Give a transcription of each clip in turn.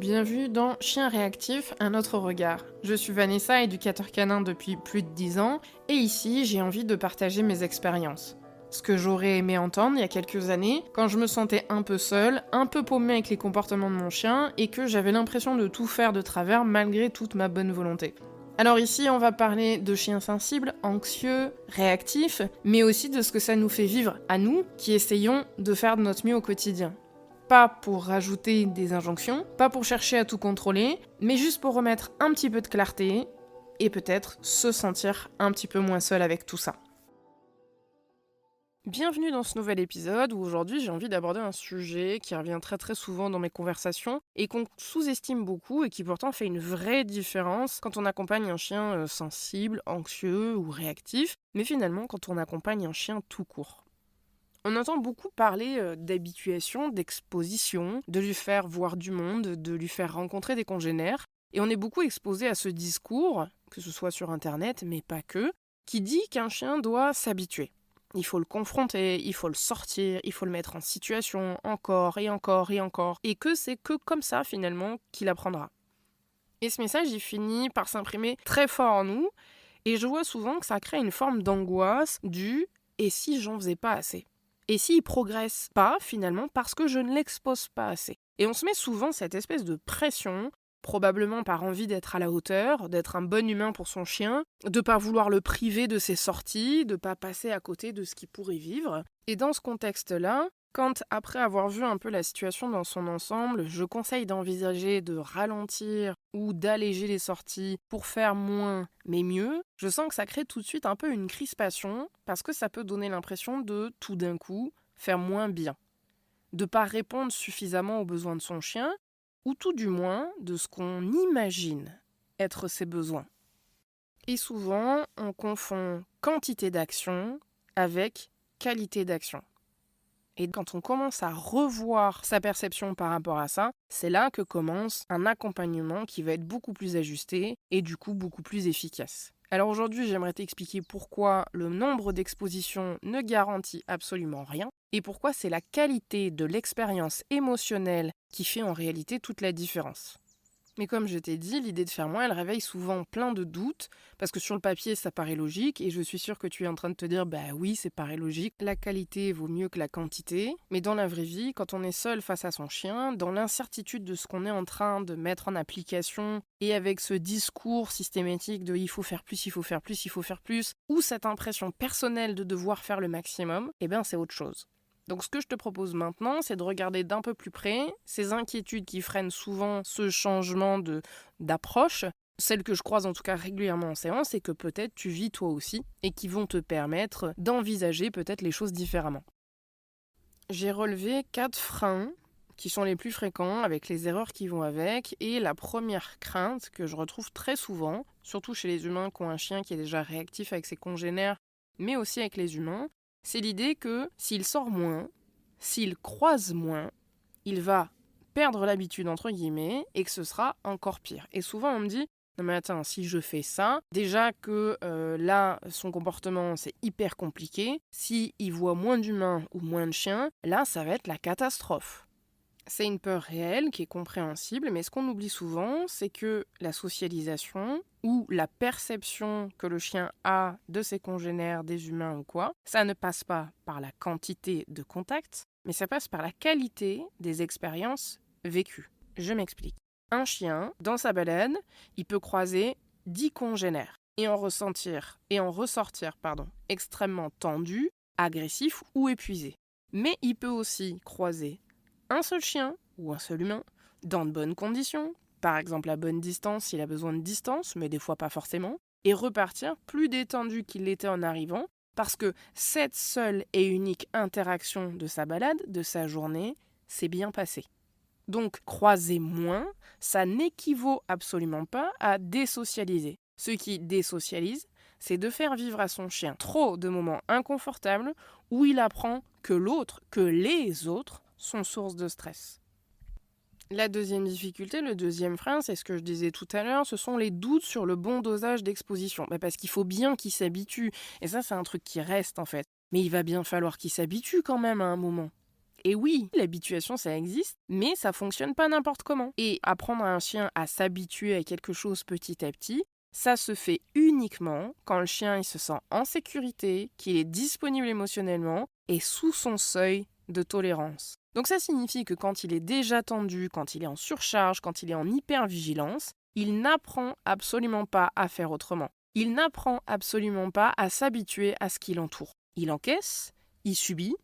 Bienvenue dans Chien réactif, un autre regard. Je suis Vanessa, éducateur canin depuis plus de 10 ans, et ici j'ai envie de partager mes expériences. Ce que j'aurais aimé entendre il y a quelques années, quand je me sentais un peu seule, un peu paumée avec les comportements de mon chien, et que j'avais l'impression de tout faire de travers malgré toute ma bonne volonté. Alors ici, on va parler de chiens sensibles, anxieux, réactifs, mais aussi de ce que ça nous fait vivre à nous, qui essayons de faire de notre mieux au quotidien. Pas pour rajouter des injonctions, pas pour chercher à tout contrôler, mais juste pour remettre un petit peu de clarté et peut-être se sentir un petit peu moins seul avec tout ça. Bienvenue dans ce nouvel épisode où aujourd'hui j'ai envie d'aborder un sujet qui revient très souvent dans mes conversations et qu'on sous-estime beaucoup et qui pourtant fait une vraie différence quand on accompagne un chien sensible, anxieux ou réactif, mais finalement quand on accompagne un chien tout court. On entend beaucoup parler d'habituation, d'exposition, de lui faire voir du monde, de lui faire rencontrer des congénères. Et on est beaucoup exposé à ce discours, que ce soit sur Internet, mais pas que, qui dit qu'un chien doit s'habituer. Il faut le confronter, il faut le sortir, il faut le mettre en situation encore et encore et encore. Et que c'est que comme ça, finalement, qu'il apprendra. Et ce message, il finit par s'imprimer très fort en nous. Et je vois souvent que ça crée une forme d'angoisse du « et si j'en faisais pas assez ?» Et s'il progresse pas, finalement, parce que je ne l'expose pas assez. Et on se met souvent cette espèce de pression, probablement par envie d'être à la hauteur, d'être un bon humain pour son chien, de pas vouloir le priver de ses sorties, de pas passer à côté de ce qu'il pourrait vivre. Et dans ce contexte-là, quand, après avoir vu un peu la situation dans son ensemble, je conseille d'envisager de ralentir ou d'alléger les sorties pour faire moins mais mieux, je sens que ça crée tout de suite un peu une crispation parce que ça peut donner l'impression de, tout d'un coup, faire moins bien. De pas répondre suffisamment aux besoins de son chien, ou tout du moins de ce qu'on imagine être ses besoins. Et souvent, on confond quantité d'action avec qualité d'action. Et quand on commence à revoir sa perception par rapport à ça, c'est là que commence un accompagnement qui va être beaucoup plus ajusté et du coup beaucoup plus efficace. Alors aujourd'hui, j'aimerais t'expliquer pourquoi le nombre d'expositions ne garantit absolument rien et pourquoi c'est la qualité de l'expérience émotionnelle qui fait en réalité toute la différence. Mais comme je t'ai dit, l'idée de faire moins, elle réveille souvent plein de doutes, parce que sur le papier, ça paraît logique, et je suis sûre que tu es en train de te dire, bah oui, c'est paraît logique, la qualité vaut mieux que la quantité, mais dans la vraie vie, quand on est seul face à son chien, dans l'incertitude de ce qu'on est en train de mettre en application, et avec ce discours systématique de il faut faire plus, il faut faire plus, il faut faire plus, ou cette impression personnelle de devoir faire le maximum, eh bien c'est autre chose. Donc ce que je te propose maintenant, c'est de regarder d'un peu plus près ces inquiétudes qui freinent souvent ce changement d'approche, celles que je croise en tout cas régulièrement en séance et que peut-être tu vis toi aussi et qui vont te permettre d'envisager peut-être les choses différemment. J'ai relevé 4 freins qui sont les plus fréquents avec les erreurs qui vont avec et la première crainte que je retrouve très souvent, surtout chez les humains qui ont un chien qui est déjà réactif avec ses congénères, mais aussi avec les humains, c'est l'idée que s'il sort moins, s'il croise moins, il va perdre l'habitude entre guillemets et que ce sera encore pire. Et souvent on me dit non mais attends, si je fais ça, déjà que là son comportement c'est hyper compliqué, si il voit moins d'humains ou moins de chiens, là ça va être la catastrophe. C'est une peur réelle qui est compréhensible, mais ce qu'on oublie souvent, c'est que la socialisation ou la perception que le chien a de ses congénères, des humains ou quoi, ça ne passe pas par la quantité de contacts, mais ça passe par la qualité des expériences vécues. Je m'explique. Un chien, dans sa balade, il peut croiser 10 congénères et en ressortir extrêmement tendu, agressif ou épuisé. Mais il peut aussi croiser un seul chien ou un seul humain dans de bonnes conditions, par exemple à bonne distance s'il a besoin de distance, mais des fois pas forcément, et repartir plus détendu qu'il l'était en arrivant, parce que cette seule et unique interaction de sa balade, de sa journée, s'est bien passée. Donc croiser moins, ça n'équivaut absolument pas à désocialiser. Ce qui désocialise, c'est de faire vivre à son chien trop de moments inconfortables où il apprend que l'autre, que les autres, sont source de stress. La deuxième difficulté, le deuxième frein, c'est ce que je disais tout à l'heure, ce sont les doutes sur le bon dosage d'exposition. Parce qu'il faut bien qu'il s'habitue. Et ça, c'est un truc qui reste en fait. Mais il va bien falloir qu'il s'habitue quand même à un moment. Et oui, l'habituation, ça existe, mais ça fonctionne pas n'importe comment. Et apprendre à un chien à s'habituer à quelque chose petit à petit, ça se fait uniquement quand le chien il se sent en sécurité, qu'il est disponible émotionnellement et sous son seuil de tolérance. Donc ça signifie que quand il est déjà tendu, quand il est en surcharge, quand il est en hypervigilance, il n'apprend absolument pas à faire autrement. Il n'apprend absolument pas à s'habituer à ce qui l'entoure. Il encaisse, il subit,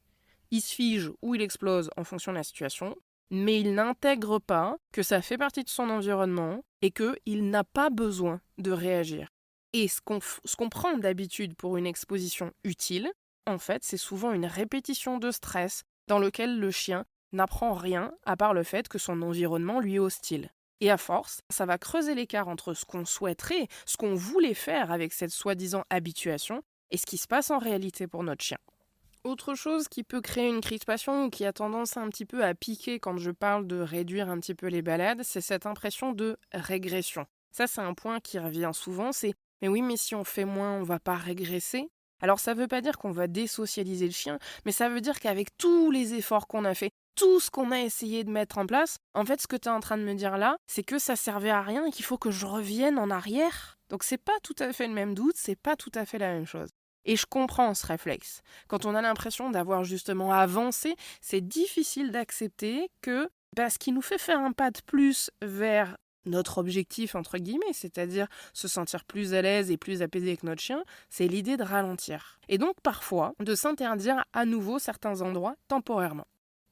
il se fige ou il explose en fonction de la situation, mais il n'intègre pas que ça fait partie de son environnement et qu'il n'a pas besoin de réagir. Et ce qu'on prend d'habitude pour une exposition utile, en fait, c'est souvent une répétition de stress dans lequel le chien n'apprend rien à part le fait que son environnement lui est hostile. Et à force, ça va creuser l'écart entre ce qu'on souhaiterait, ce qu'on voulait faire avec cette soi-disant habituation, et ce qui se passe en réalité pour notre chien. Autre chose qui peut créer une crispation ou qui a tendance un petit peu à piquer quand je parle de réduire un petit peu les balades, c'est cette impression de régression. Ça, c'est un point qui revient souvent, c'est « mais oui, mais si on fait moins, on va pas régresser ?» Alors ça veut pas dire qu'on va désocialiser le chien, mais ça veut dire qu'avec tous les efforts qu'on a fait, tout ce qu'on a essayé de mettre en place, en fait, ce que tu es en train de me dire là, c'est que ça servait à rien et qu'il faut que je revienne en arrière. Donc c'est pas tout à fait le même doute, c'est pas tout à fait la même chose. Et je comprends ce réflexe. Quand on a l'impression d'avoir justement avancé, c'est difficile d'accepter que ce qui nous fait faire un pas de plus vers notre objectif, entre guillemets, c'est-à-dire se sentir plus à l'aise et plus apaisé avec notre chien, c'est l'idée de ralentir. Et donc parfois, de s'interdire à nouveau certains endroits temporairement.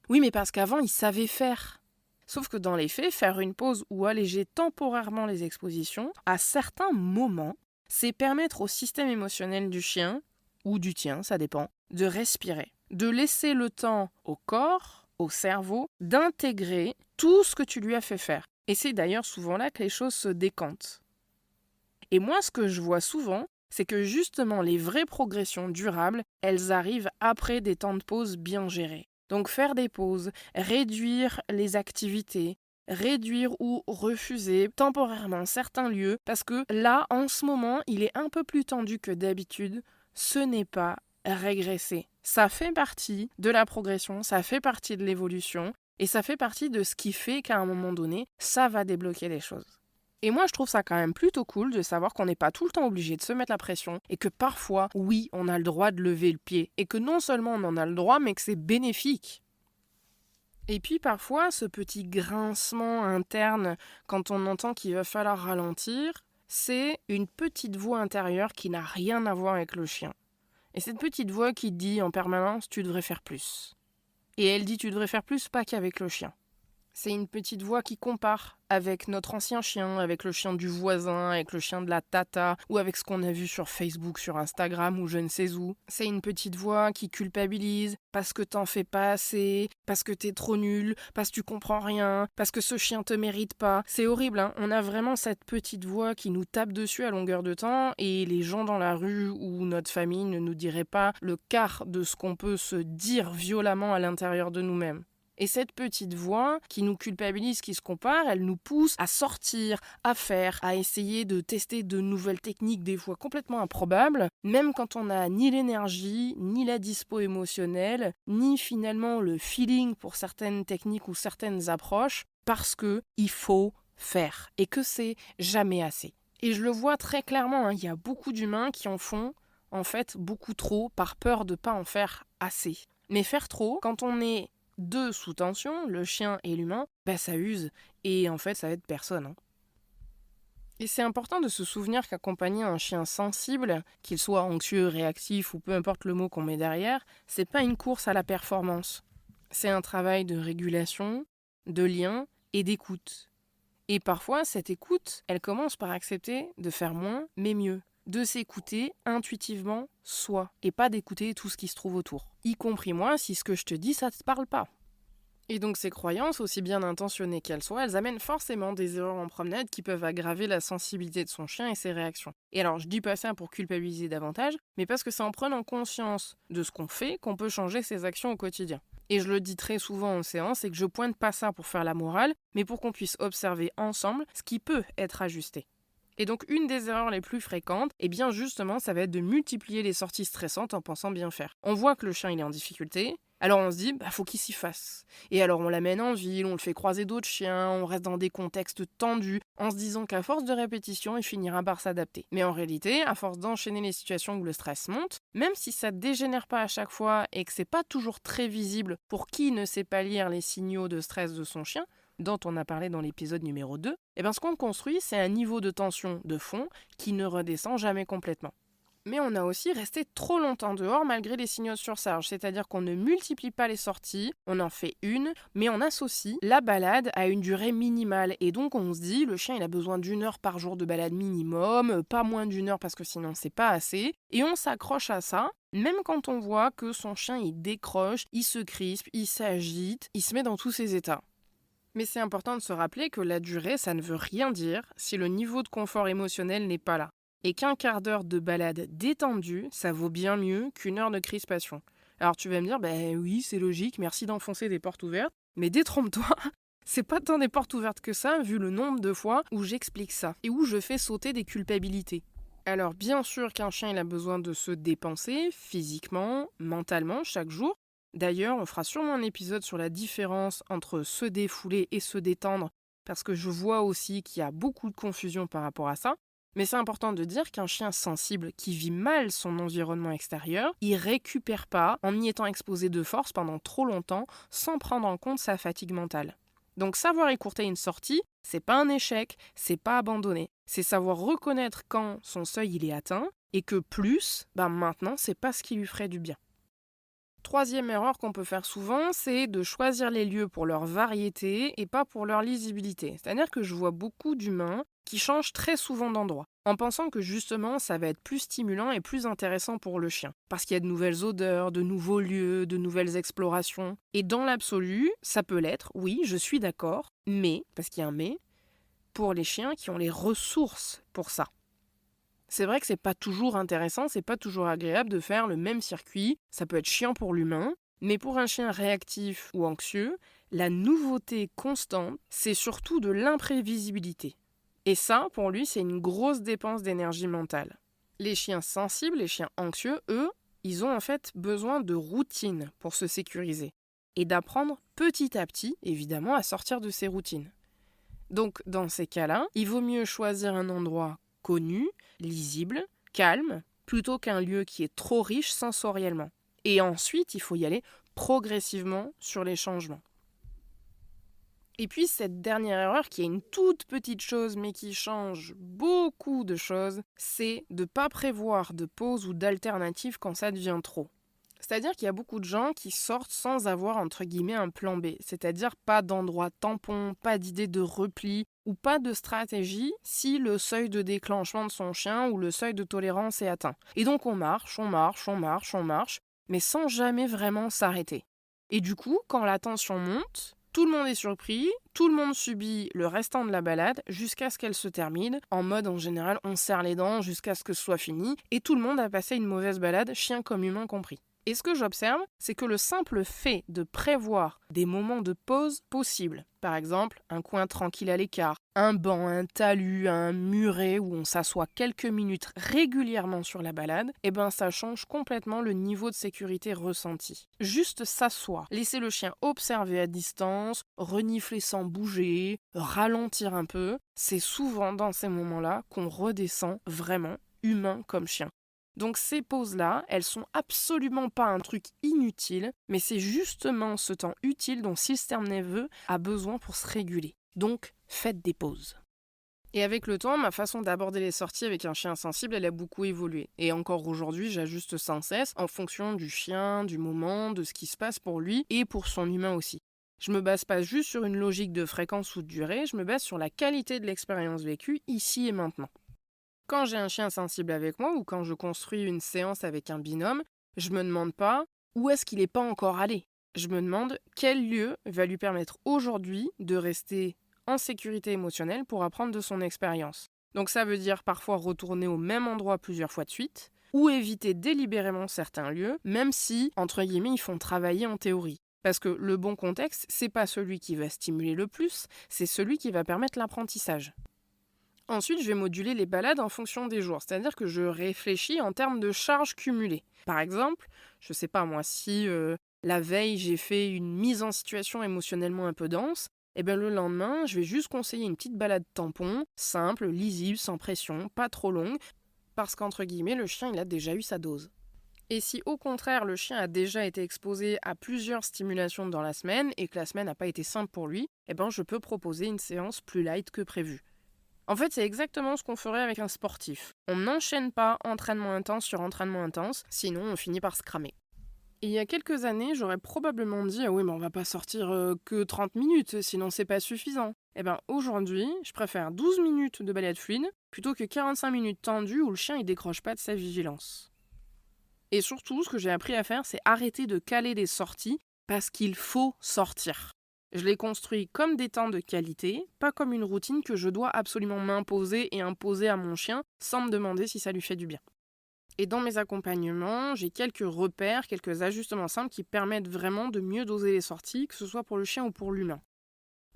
Oui, mais parce qu'avant, il savait faire. Sauf que dans les faits, faire une pause ou alléger temporairement les expositions, à certains moments, c'est permettre au système émotionnel du chien, ou du tien, ça dépend, de respirer, de laisser le temps au corps, au cerveau, d'intégrer tout ce que tu lui as fait faire. Et c'est d'ailleurs souvent là que les choses se décantent. Et moi, ce que je vois souvent, c'est que justement les vraies progressions durables, elles arrivent après des temps de pause bien gérés. Donc faire des pauses, réduire les activités, réduire ou refuser temporairement certains lieux, parce que là, en ce moment, il est un peu plus tendu que d'habitude, ce n'est pas régresser. Ça fait partie de la progression, ça fait partie de l'évolution, et ça fait partie de ce qui fait qu'à un moment donné, ça va débloquer les choses. Et moi, je trouve ça quand même plutôt cool de savoir qu'on n'est pas tout le temps obligé de se mettre la pression et que parfois, oui, on a le droit de lever le pied et que non seulement on en a le droit, mais que c'est bénéfique. Et puis parfois, ce petit grincement interne, quand on entend qu'il va falloir ralentir, c'est une petite voix intérieure qui n'a rien à voir avec le chien. Et cette petite voix qui dit en permanence « tu devrais faire plus ». Et elle dit « tu devrais faire plus » pas qu'avec le chien. C'est une petite voix qui compare avec notre ancien chien, avec le chien du voisin, avec le chien de la tata, ou avec ce qu'on a vu sur Facebook, sur Instagram ou je ne sais où. C'est une petite voix qui culpabilise parce que t'en fais pas assez, parce que t'es trop nul, parce que tu comprends rien, parce que ce chien te mérite pas. C'est horrible, hein. On a vraiment cette petite voix qui nous tape dessus à longueur de temps et les gens dans la rue ou notre famille ne nous diraient pas le quart de ce qu'on peut se dire violemment à l'intérieur de nous-mêmes. Et cette petite voix qui nous culpabilise, qui se compare, elle nous pousse à sortir, à faire, à essayer de tester de nouvelles techniques, des fois complètement improbables, même quand on n'a ni l'énergie, ni la dispo émotionnelle, ni finalement le feeling pour certaines techniques ou certaines approches, parce que il faut faire et que c'est jamais assez. Et je le vois très clairement, il y a beaucoup d'humains qui en font en fait beaucoup trop par peur de ne pas en faire assez. Mais faire trop, quand on est deux sous tension, le chien et l'humain, ça use. Et en fait, ça aide personne. Et c'est important de se souvenir qu'accompagner un chien sensible, qu'il soit anxieux, réactif ou peu importe le mot qu'on met derrière, c'est pas une course à la performance. C'est un travail de régulation, de lien et d'écoute. Et parfois, cette écoute, elle commence par accepter de faire moins, mais mieux. De s'écouter intuitivement soi et pas d'écouter tout ce qui se trouve autour. Y compris moi si ce que je te dis ça te parle pas. Et donc ces croyances, aussi bien intentionnées qu'elles soient, elles amènent forcément des erreurs en promenade qui peuvent aggraver la sensibilité de son chien et ses réactions. Et alors je dis pas ça pour culpabiliser davantage, mais parce que c'est en prenant conscience de ce qu'on fait qu'on peut changer ses actions au quotidien. Et je le dis très souvent en séance, c'est que je pointe pas ça pour faire la morale, mais pour qu'on puisse observer ensemble ce qui peut être ajusté. Et donc une des erreurs les plus fréquentes, justement, ça va être de multiplier les sorties stressantes en pensant bien faire. On voit que le chien il est en difficulté, Alors on se dit, faut qu'il s'y fasse. Et alors on l'amène en ville, on le fait croiser d'autres chiens, on reste dans des contextes tendus, en se disant qu'à force de répétition, il finira par s'adapter. Mais en réalité, à force d'enchaîner les situations où le stress monte, même si ça dégénère pas à chaque fois et que c'est pas toujours très visible pour qui ne sait pas lire les signaux de stress de son chien, dont on a parlé dans l'épisode numéro 2, ce qu'on construit, c'est un niveau de tension de fond qui ne redescend jamais complètement. Mais on a aussi resté trop longtemps dehors malgré les signaux de surcharge, c'est-à-dire qu'on ne multiplie pas les sorties, on en fait une, mais on associe la balade à une durée minimale. Et donc on se dit, le chien il a besoin d'1 heure par jour de balade minimum, pas moins d'1 heure parce que sinon c'est pas assez. Et on s'accroche à ça, même quand on voit que son chien il décroche, il se crispe, il s'agite, il se met dans tous ses états. Mais c'est important de se rappeler que la durée, ça ne veut rien dire si le niveau de confort émotionnel n'est pas là. Et qu'un quart d'heure de balade détendue, ça vaut bien mieux qu'1 heure de crispation. Alors tu vas me dire, oui, c'est logique, merci d'enfoncer des portes ouvertes, mais détrompe-toi, c'est pas tant des portes ouvertes que ça, vu le nombre de fois où j'explique ça, et où je fais sauter des culpabilités. Alors bien sûr qu'un chien il a besoin de se dépenser, physiquement, mentalement, chaque jour. D'ailleurs, on fera sûrement un épisode sur la différence entre se défouler et se détendre, parce que je vois aussi qu'il y a beaucoup de confusion par rapport à ça. Mais c'est important de dire qu'un chien sensible qui vit mal son environnement extérieur, il récupère pas en y étant exposé de force pendant trop longtemps sans prendre en compte sa fatigue mentale. Donc savoir écourter une sortie, c'est pas un échec, c'est pas abandonner. C'est savoir reconnaître quand son seuil il est atteint et que plus, maintenant c'est pas ce qui lui ferait du bien. Troisième erreur qu'on peut faire souvent, c'est de choisir les lieux pour leur variété et pas pour leur lisibilité. C'est-à-dire que je vois beaucoup d'humains qui changent très souvent d'endroit, en pensant que justement ça va être plus stimulant et plus intéressant pour le chien. Parce qu'il y a de nouvelles odeurs, de nouveaux lieux, de nouvelles explorations. Et dans l'absolu, ça peut l'être, oui, je suis d'accord, mais, parce qu'il y a un mais, pour les chiens qui ont les ressources pour ça. C'est vrai que c'est pas toujours intéressant, c'est pas toujours agréable de faire le même circuit, ça peut être chiant pour l'humain, mais pour un chien réactif ou anxieux, la nouveauté constante, c'est surtout de l'imprévisibilité. Et ça, pour lui, c'est une grosse dépense d'énergie mentale. Les chiens sensibles, les chiens anxieux, eux, ils ont en fait besoin de routine pour se sécuriser et d'apprendre petit à petit, évidemment, à sortir de ces routines. Donc, dans ces cas-là, il vaut mieux choisir un endroit connu, lisible, calme, plutôt qu'un lieu qui est trop riche sensoriellement. Et ensuite, il faut y aller progressivement sur les changements. Et puis, cette dernière erreur, qui est une toute petite chose, mais qui change beaucoup de choses, c'est de ne pas prévoir de pause ou d'alternative quand ça devient trop. C'est-à-dire qu'il y a beaucoup de gens qui sortent sans avoir entre guillemets un plan B, c'est-à-dire pas d'endroit tampon, pas d'idée de repli ou pas de stratégie si le seuil de déclenchement de son chien ou le seuil de tolérance est atteint. Et donc on marche, mais sans jamais vraiment s'arrêter. Et du coup, quand la tension monte, tout le monde est surpris, tout le monde subit le restant de la balade jusqu'à ce qu'elle se termine. En mode, en général, on serre les dents jusqu'à ce que ce soit fini et tout le monde a passé une mauvaise balade, chien comme humain compris. Et ce que j'observe, c'est que le simple fait de prévoir des moments de pause possibles, par exemple un coin tranquille à l'écart, un banc, un talus, un muret où on s'assoit quelques minutes régulièrement sur la balade, ça change complètement le niveau de sécurité ressenti. Juste s'asseoir, laisser le chien observer à distance, renifler sans bouger, ralentir un peu, c'est souvent dans ces moments-là qu'on redescend vraiment humain comme chien. Donc ces pauses-là, elles sont absolument pas un truc inutile, mais c'est justement ce temps utile dont le système nerveux a besoin pour se réguler. Donc faites des pauses. Et avec le temps, ma façon d'aborder les sorties avec un chien sensible, elle a beaucoup évolué. Et encore aujourd'hui, j'ajuste sans cesse en fonction du chien, du moment, de ce qui se passe pour lui et pour son humain aussi. Je me base pas juste sur une logique de fréquence ou de durée, je me base sur la qualité de l'expérience vécue ici et maintenant. Quand j'ai un chien sensible avec moi ou quand je construis une séance avec un binôme, je me demande pas où est-ce qu'il n'est pas encore allé. Je me demande quel lieu va lui permettre aujourd'hui de rester en sécurité émotionnelle pour apprendre de son expérience. Donc ça veut dire parfois retourner au même endroit plusieurs fois de suite ou éviter délibérément certains lieux, même si, entre guillemets, ils font travailler en théorie. Parce que le bon contexte, c'est pas celui qui va stimuler le plus, c'est celui qui va permettre l'apprentissage. Ensuite, je vais moduler les balades en fonction des jours, c'est-à-dire que je réfléchis en termes de charges cumulées. Par exemple, je sais pas moi, si la veille j'ai fait une mise en situation émotionnellement un peu dense, et bien le lendemain, je vais juste conseiller une petite balade tampon, simple, lisible, sans pression, pas trop longue, parce qu'entre guillemets, le chien il a déjà eu sa dose. Et si au contraire le chien a déjà été exposé à plusieurs stimulations dans la semaine et que la semaine n'a pas été simple pour lui, eh ben je peux proposer une séance plus light que prévu. En fait, c'est exactement ce qu'on ferait avec un sportif. On n'enchaîne pas entraînement intense sur entraînement intense, sinon on finit par se cramer. Et il y a quelques années, j'aurais probablement dit « Ah oui, mais on va pas sortir que 30 minutes, sinon c'est pas suffisant ». Eh ben aujourd'hui, je préfère 12 minutes de balade fluide plutôt que 45 minutes tendues où le chien il décroche pas de sa vigilance. Et surtout, ce que j'ai appris à faire, c'est arrêter de caler les sorties parce qu'il faut sortir. Je les construis comme des temps de qualité, pas comme une routine que je dois absolument m'imposer et imposer à mon chien sans me demander si ça lui fait du bien. Et dans mes accompagnements, j'ai quelques repères, quelques ajustements simples qui permettent vraiment de mieux doser les sorties, que ce soit pour le chien ou pour l'humain.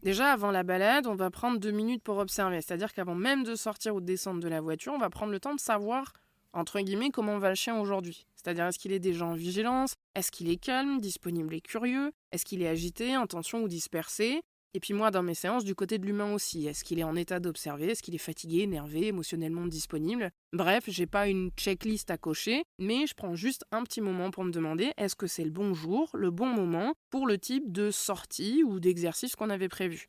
Déjà, avant la balade, on va prendre 2 minutes pour observer. C'est-à-dire qu'avant même de sortir ou de descendre de la voiture, on va prendre le temps de savoir, entre guillemets, comment va le chien aujourd'hui. C'est-à-dire, est-ce qu'il est déjà en vigilance? Est-ce qu'il est calme, disponible et curieux? Est-ce qu'il est agité, en tension ou dispersé? Et puis moi, dans mes séances, du côté de l'humain aussi. Est-ce qu'il est en état d'observer? Est-ce qu'il est fatigué, énervé, émotionnellement disponible? Bref, j'ai pas une checklist à cocher, mais je prends juste un petit moment pour me demander est-ce que c'est le bon jour, le bon moment pour le type de sortie ou d'exercice qu'on avait prévu.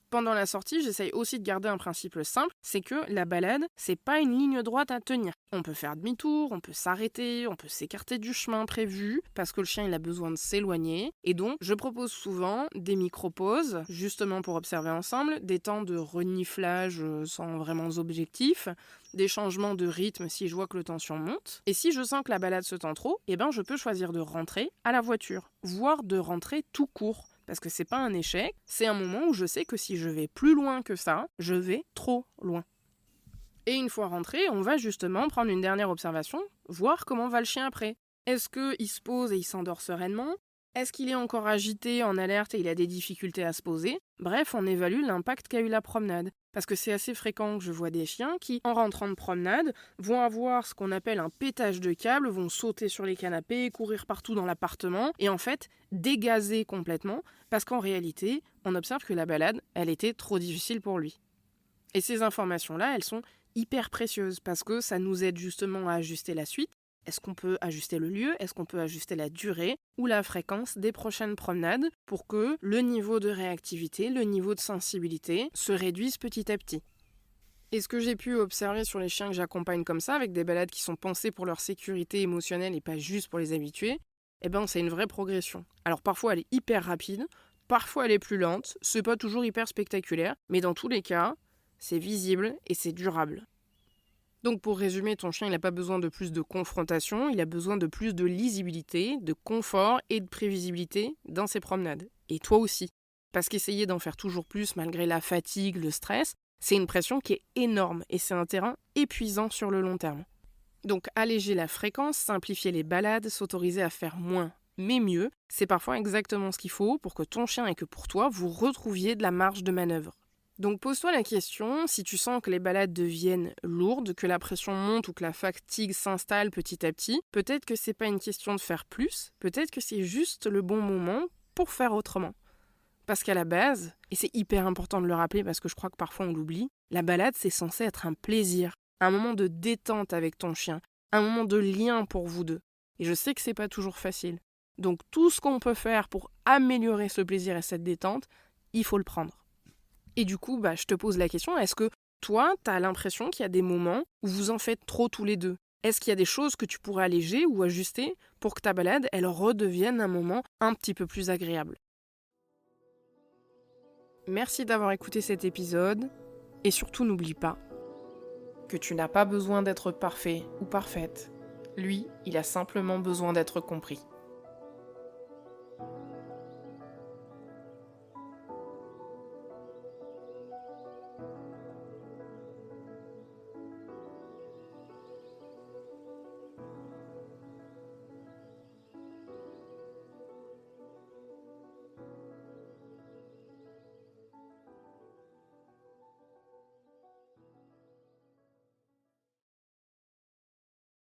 Pendant la sortie, j'essaye aussi de garder un principe simple, c'est que la balade, c'est pas une ligne droite à tenir. On peut faire demi-tour, on peut s'arrêter, on peut s'écarter du chemin prévu, parce que le chien il a besoin de s'éloigner. Et donc, je propose souvent des micro-pauses, justement pour observer ensemble, des temps de reniflage sans vraiment objectif, des changements de rythme si je vois que le tension monte. Et si je sens que la balade se tend trop, eh ben je peux choisir de rentrer à la voiture, voire de rentrer tout court. Parce que c'est pas un échec, c'est un moment où je sais que si je vais plus loin que ça, je vais trop loin. Et une fois rentré, on va justement prendre une dernière observation, voir comment va le chien après. Est-ce qu'il se pose et il s'endort sereinement? Est-ce qu'il est encore agité, en alerte et il a des difficultés à se poser? Bref, on évalue l'impact qu'a eu la promenade. Parce que c'est assez fréquent que je vois des chiens qui, en rentrant de promenade, vont avoir ce qu'on appelle un pétage de câble, vont sauter sur les canapés, courir partout dans l'appartement, et en fait, dégazer complètement, parce qu'en réalité, on observe que la balade, elle était trop difficile pour lui. Et ces informations-là, elles sont hyper précieuses, parce que ça nous aide justement à ajuster la suite. Est-ce qu'on peut ajuster le lieu? Est-ce qu'on peut ajuster la durée ou la fréquence des prochaines promenades pour que le niveau de réactivité, le niveau de sensibilité se réduise petit à petit? Et ce que j'ai pu observer sur les chiens que j'accompagne comme ça, avec des balades qui sont pensées pour leur sécurité émotionnelle et pas juste pour les habituer, eh ben c'est une vraie progression. Alors parfois elle est hyper rapide, parfois elle est plus lente, c'est pas toujours hyper spectaculaire, mais dans tous les cas, c'est visible et c'est durable. Donc pour résumer, ton chien il n'a pas besoin de plus de confrontation, il a besoin de plus de lisibilité, de confort et de prévisibilité dans ses promenades. Et toi aussi. Parce qu'essayer d'en faire toujours plus malgré la fatigue, le stress, c'est une pression qui est énorme et c'est un terrain épuisant sur le long terme. Donc alléger la fréquence, simplifier les balades, s'autoriser à faire moins, mais mieux, c'est parfois exactement ce qu'il faut pour que ton chien et que pour toi, vous retrouviez de la marge de manœuvre. Donc pose-toi la question, si tu sens que les balades deviennent lourdes, que la pression monte ou que la fatigue s'installe petit à petit, peut-être que c'est pas une question de faire plus, peut-être que c'est juste le bon moment pour faire autrement. Parce qu'à la base, et c'est hyper important de le rappeler parce que je crois que parfois on l'oublie, la balade c'est censé être un plaisir, un moment de détente avec ton chien, un moment de lien pour vous deux. Et je sais que c'est pas toujours facile. Donc tout ce qu'on peut faire pour améliorer ce plaisir et cette détente, il faut le prendre. Et du coup, je te pose la question, est-ce que toi, t'as l'impression qu'il y a des moments où vous en faites trop tous les deux? Est-ce qu'il y a des choses que tu pourrais alléger ou ajuster pour que ta balade, elle redevienne un moment un petit peu plus agréable? Merci d'avoir écouté cet épisode et surtout n'oublie pas que tu n'as pas besoin d'être parfait ou parfaite. Lui, il a simplement besoin d'être compris.